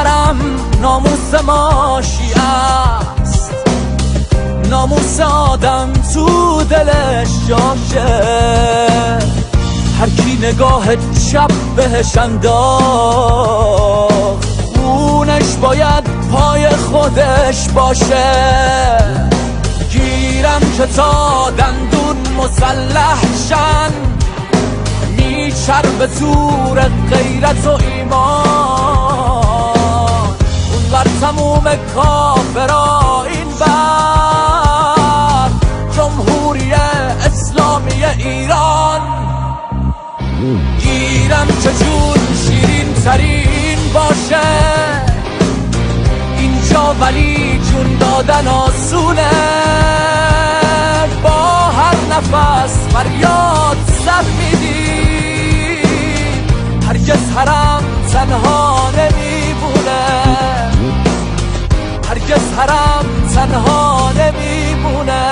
حرم ناموس ماشی است، ناموس آدم تو دلش جاشه. هر کی نگاه چپ بهش انداخت اونش باید پای خودش باشه. گیرم که تا دندون مسلح شن، میچربه زور غیرت و ایمان. اونور تموم کافرا، این بر جمهوری اسلامی ایران. گیرم که جون شیرین ترین باشه اینجا، ولی جون دادن آسونه. با هر نفس فریاد سر میدیم، هرگز حرم تنها نمیمونه، هرگز حرم تنها نمیمونه.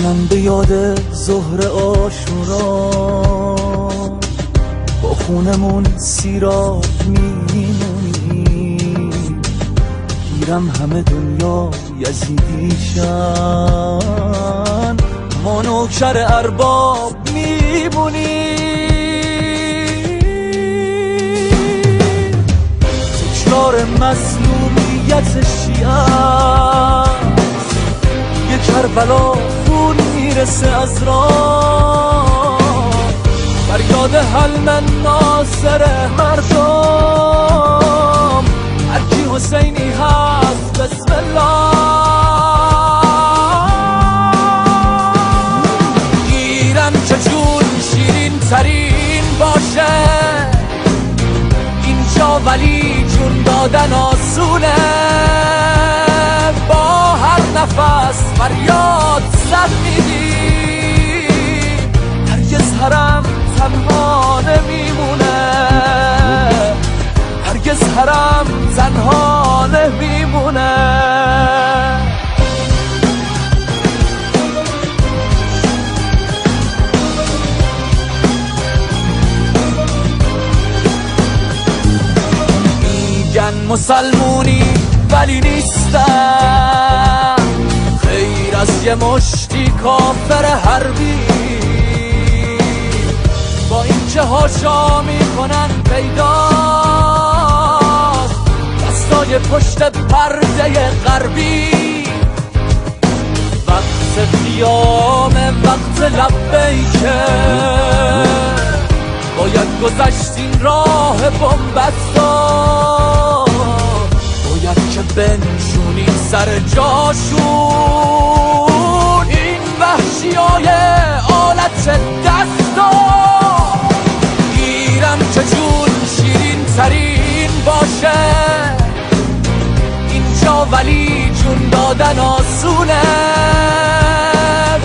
من به یاد ظهر عاشورا با خونمون سیراب میمونی. گیرم همه دنیا یزیدیشن، ما نوکر ارباب میمونی. تکرار مظلومیت شیعه، یه کربلا خون میرسه از راه. فریاد حل من ناصر مردم، هرکی حسینی هست بسم الله. گیرم که جون شیرین ترین باشه اینجا، ولی جون دادن آسونه. با هر نفس فریاد سر میدیم، هرگز حرم تنها نمیمونه، هرگز حرم تنها نمیمونه. میگن مسلمونی ولی نیستن، خیر از یه مشتی کافر حربی. با اینکه هاشا میکنن پیداست دستای پشت پرده غربی. وقت قیام، وقت لبیکه، باید گذشت این راه بومبستا. باید که بنشونی سر جاشون این وحشیای آلت دستا. گیرم که جون شیرین ترین باشه اینجا، ولی جون دادن آسونه.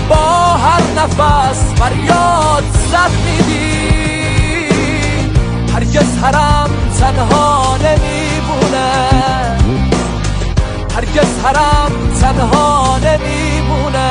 با هر نفس فریاد سر میدیم، هرگز حرم تنها نمیمونه، هرگز حرم تنها نمیمونه.